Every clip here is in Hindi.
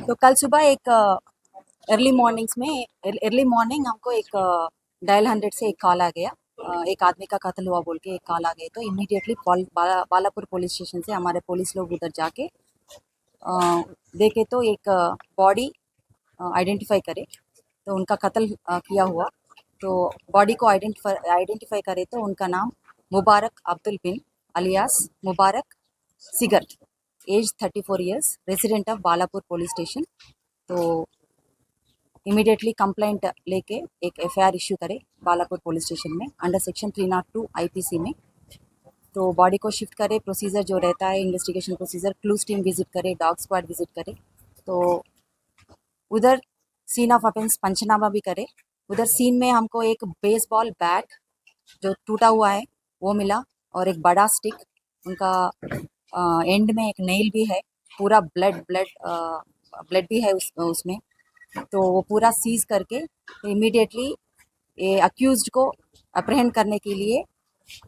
तो कल सुबह एक अर्ली मॉर्निंग हमको एक डायल 100 से एक कॉल आ गया। एक आदमी का कत्ल हुआ बोल के एक कॉल आ गई, तो इमीडिएटली बालापुर पुलिस स्टेशन से हमारे पुलिस लोग उधर जाके देखे तो एक बॉडी आइडेंटिफाई करे, तो उनका कत्ल किया हुआ। तो बॉडी को आइडेंटिफाई करे तो उनका नाम Mubarak Abdul bin alias Mubarak Sigar, age 34 years, resident of Balapur police station. तो इमीडिएटली कंप्लेंट लेके एक एफआईआर इश्यू करे बालापुर पुलिस स्टेशन में अंडर सेक्शन 302 आईपीसी में। तो बॉडी को शिफ्ट करे, प्रोसीजर जो रहता है investigation procedure, clues team visit करे, डॉग स्क्वाड विजिट करे। तो उधर सीन ऑफ ऑफेंस पंचनामा भी करे। उधर सीन में हमको एक बेसबॉल बैट जो टूटा हुआ है वो मिला, और एक बड़ा स्टिक, उनका एंड में एक नेल भी है, पूरा ब्लड भी है उसमें। तो वो पूरा सीज करके इमीडिएटली ये अक्यूज्ड को अप्रहेंड करने के लिए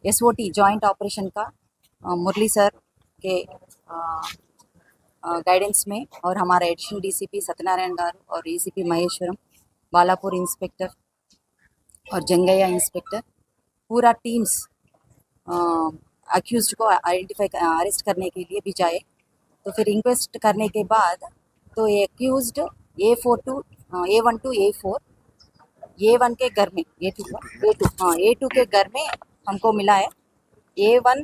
एसओटी जॉइंट ऑपरेशन का मुरली सर के गाइडेंस में, और हमारा एडिशनल डीसीपी सत्यनारायण गारू और एसीपी महेश्वरम, बालापुर इंस्पेक्टर और जंगैया इंस्पेक्टर, पूरा टीम्स अक्यूज्ड को आइडेंटिफाई अरेस्ट करने के लिए भी जाए। तो फिर इंक्वेस्ट करने के बाद तो ये accused A1 to A4, A1 के घर में, A2 के घर में हमको मिला है A1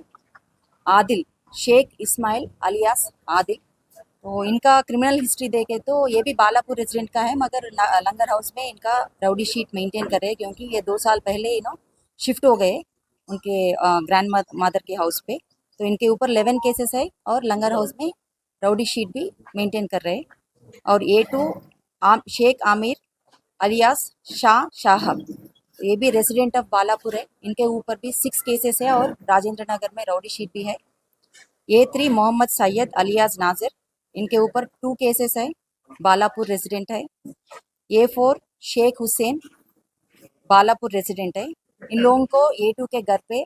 आदिल शेख इस्माइल अलियास आदिल। तो इनका क्रिमिनल हिस्ट्री देखे तो ये भी बालापुर रेजिडेंट का है, मगर लंगर हाउस में इनका राउडी शीट मेंटेन कर रहे हैं, क्योंकि ये 2 साल पहले शिफ्ट हो गए उनके ग्रैंड मदर के हाउस पे। तो इनके ऊपर 11 केसेस है और लंगर हाउस में राउडी शीट भी मेंटेन कर रहे हैं। और A2 शेख आमिर अलियास शाह साहब, ये भी रेसिडेंट ऑफ बालापुर है, इनके ऊपर भी 6 केसेस है और राजेंद्र नगर में राउडी शीट भी है। A3 मोहम्मद सैयद अलियास नाजिर, इनके ऊपर 2 केसेस है, बालापुर रेसिडेंट है। A4 शेख हुसैन, बालापुर रेसिडेंट है। इन लोगों को A2 के घर पे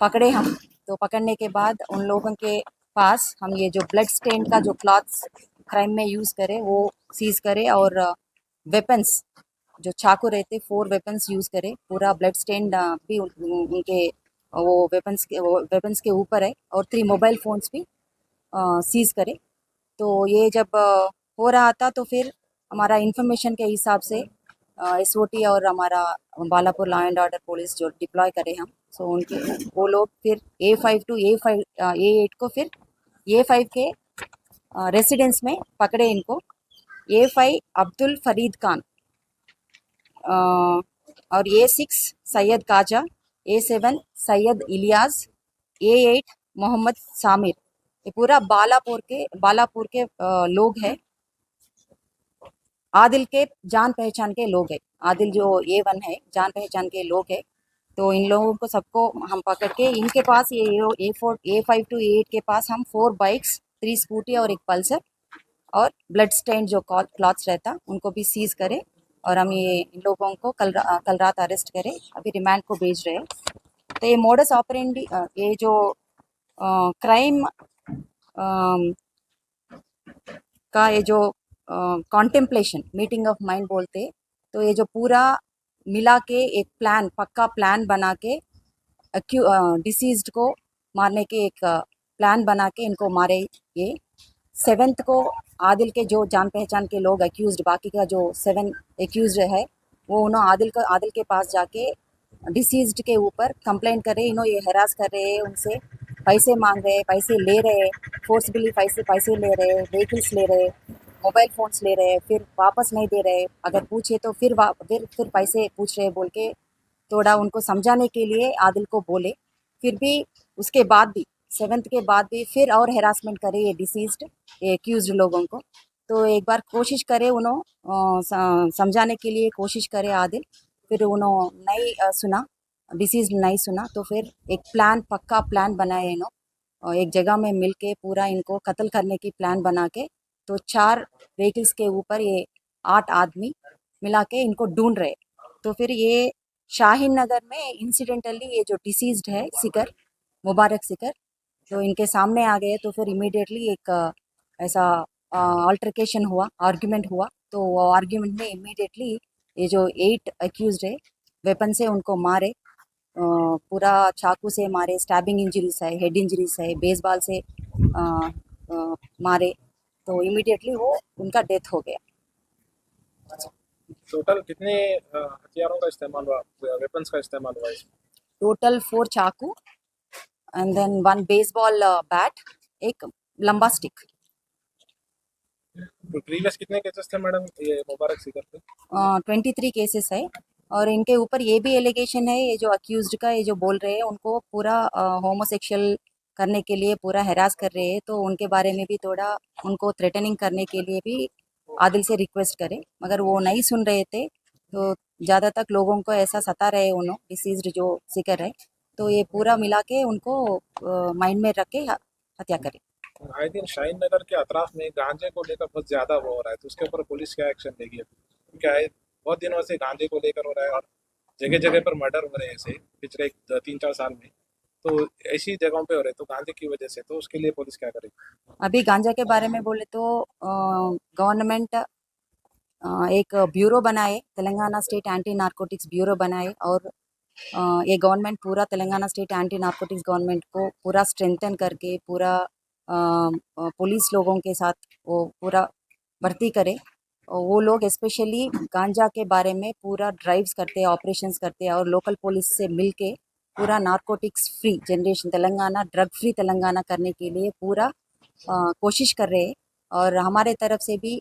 पकड़े हम। तो पकड़ने के बाद उन लोगों के पास हम ये जो ब्लड स्टेन का जो क्लॉथ्स क्राइम में यूज़ करे वो सीज करे, और वेपन्स जो चाकू रहते 4 वेपन्स यूज़ करे। पूरा ब्लड स्टेन भी उनके वो वेपन्स के ऊपर है, और 3 मोबाइल फ़ोन्स भी सीज करे। तो ये जब हो रहा था तो फिर हमारा इंफॉर्मेशन के हिसाब से एसओटी और हमारा Balapur law and order police जो डिप्लॉय करे हम, सो उनके वो लोग फिर A5 to A8 को फिर A5 के रेसिडेंस में पकड़े इनको। A5 अब्दुल फरीद खान, और A6 Syed Kaza, A7 Syed Ilyas, A8 Mohammad सामिर। ये पूरा बालापुर के लोग हैं, आदिल के जान पहचान के लोग हैं। आदिल जो A1 है जान पहचान के लोग हैं। तो इन लोगों को सबको हम पकड़ के इनके पास ये A5 to A8 के पास हम 4 बाइक्स, 3 स्कूटी और एक पल्सर और ब्लड स्टेन जो क्लॉथ्स रहता उनको भी सीज करे, और हम ये इन लोगों को कल रात अरेस्ट करें, अभी रिमांड को भेज रहे हैं। तो ये मोडस ऑपरेंडी, ये जो क्राइम का ये जो कॉन्टेम्पलेशन मीटिंग ऑफ माइंड बोलते, तो ये जो पूरा मिला के एक प्लान, पक्का प्लान बना के डिसीज्ड को मारने के एक प्लान बना के इनको मारे। ये 7th को आदिल के जो जान पहचान के लोग अक्यूज्ड, बाकी का जो 7 एक्यूज्ड है वो उन्होंने आदिल के पास जाके डिसीज्ड के ऊपर कंप्लेंट करे, ये हरास कर रहे हैं, उनसे पैसे मांग रहे, पैसे ले रहे, फोर्सबली पैसे ले रहे, व्हीकल्स ले रहे, मोबाइल फ़ोन्स ले रहे, फिर वापस नहीं दे रहे, अगर पूछे तो फिर पैसे पूछ रहे बोल के थोड़ा उनको समझाने के लिए आदिल को बोले। फिर भी उसके बाद भी 7th के बाद भी फिर और हेरासमेंट करे ये डिसीज्ड, ये एक्यूज्ड लोगों को। तो एक बार कोशिश करे समझाने के लिए कोशिश करे आदिल, फिर उन्होंने नहीं सुना, डिसीज्ड नहीं सुना। तो फिर एक प्लान, पक्का प्लान बनाए एक जगह में मिल के पूरा इनको कत्ल करने की प्लान बना के। तो 4 व्हीकल्स के ऊपर ये 8 आदमी मिला के इनको ढूंढ रहे। तो फिर ये शाहीन नगर में इंसिडेंटली ये जो डिसीज्ड है सिकर, मुबारक सिकर, तो इनके सामने आ गए। तो फिर इमीडिएटली एक ऐसा अल्टरकेशन हुआ, आर्ग्यूमेंट हुआ, तो वो आर्ग्यूमेंट में इमीडिएटली ये जो 8 अक्यूज्ड है वेपन से उनको मारे, पूरा चाकू से मारे, स्टैबिंग इंजरीज है, हेड इंजरीज है, बेसबॉल से मारे, तो इमीडिएटली वो उनका डेथ हो गया। टोटल कितने हथियारों का इस्तेमाल हुआ, वेपन्स का इस्तेमाल हुआ इसमें? टोटल 4 चाकू एंड देन 1 बेसबॉल बैट, एक लंबा स्टिक। तो प्रीवियस कितने केसेस थे मैडम ये मुबारक सीकर पे? 23 केसेस है, और इनके ऊपर ये भी एलिगेशन है, ये जो अक्यूज्ड का ये जो बोल रहे हैं उनको पूरा होमोसेक्सुअल करने के लिए पूरा हैरास कर रहे हैं, तो उनके बारे में भी थोड़ा उनको थ्रेटनिंग करने के लिए भी आदिल से रिक्वेस्ट करें, मगर वो नहीं सुन रहे थे। तो ज़्यादा तक लोगों को ऐसा सता रहे उन्होंने, डिसीज्ड जो सीकर है, तो ये पूरा मिला के उनको माइंड में रख के हत्या करें। आए दिन शाहीन नगर के अतराफ में गांजे को लेकर बहुत ज्यादा वो हो रहा है, तो उसके ऊपर पुलिस क्या एक्शन लेगी अभी? क्या है, बहुत दिनों से गांजे को लेकर हो रहा है और जगह जगह पर मर्डर हो रहे हैं ऐसे पिछले 3-4 साल में, तो ऐसी जगहों पे हो रहे हैं, तो गांजे की वजह से, तो उसके लिए पुलिस क्या करेगी? अभी गांजा के बारे में बोले तो गवर्नमेंट एक ब्यूरो बनाए, Telangana state anti narcotics bureau बनाए, और ये गवर्नमेंट पूरा Telangana state anti narcotics government को पूरा स्ट्रेंथन करके पूरा पुलिस लोगों के साथ वो पूरा भर्ती करे, और वो लोग स्पेशली गांजा के बारे में पूरा ड्राइव्स करते हैं, ऑपरेशंस करते हैं, और लोकल पुलिस से मिलके पूरा narcotics free generation Telangana, drug free Telangana करने के लिए पूरा कोशिश कर रहे हैं। और हमारे तरफ से भी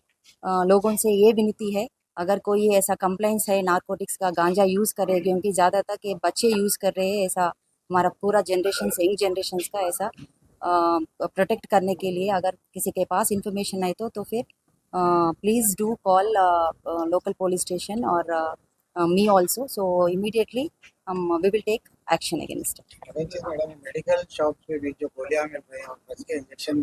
लोगों से ये विनती है, अगर कोई ऐसा कंप्लेंट्स है नारकोटिक्स का, गांजा यूज़ करे, क्योंकि ज़्यादातर के बच्चे यूज़ कर रहे हैं, ऐसा हमारा पूरा जनरेशन यंग जनरेशन्स का ऐसा प्रोटेक्ट करने के लिए अगर किसी के पास इंफॉर्मेशन है तो फिर please do call local police station और मी ऑल्सो, सो इमीडिएटली हम we will take action against it. अरे चीज मैडम, मेडिकल शॉप पे भी जो गोलियां मिल रही हैं और बच के इंजेक्शन,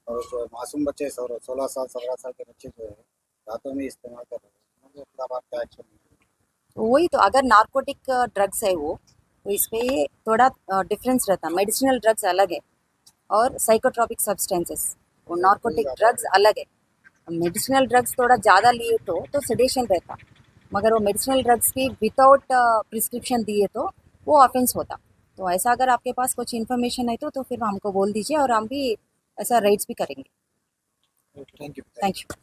और जो मासूम बच्चे 16 साल 17 साल के बच्चे जो है रातों में इस्तेमाल कर रहे हैं, उनके खिलाफ आपका एक्शन है? तो वही तो, अगर नार्कोटिक ड्रग्स है वो, तो इस पे थोड़ा डिफरेंस रहता, मेडिसिनल ड्रग्स अलग है और साइकोट्रॉपिक सब्सटेंसेस, वो नार्कोटिक ड्रग्स अलग है। मेडिसिनल ड्रग्स थोड़ा ज़्यादा लिए तो सेडेशन रहता, मगर वो मेडिसिनल ड्रग्स की विदाउट प्रिस्क्रिप्शन दिए तो वो ऑफेंस होता। तो ऐसा अगर आपके पास कुछ इन्फॉर्मेशन है तो फिर हमको बोल दीजिए, और हम भी ऐसा रेड्स भी करेंगे। Thank you. Thank you.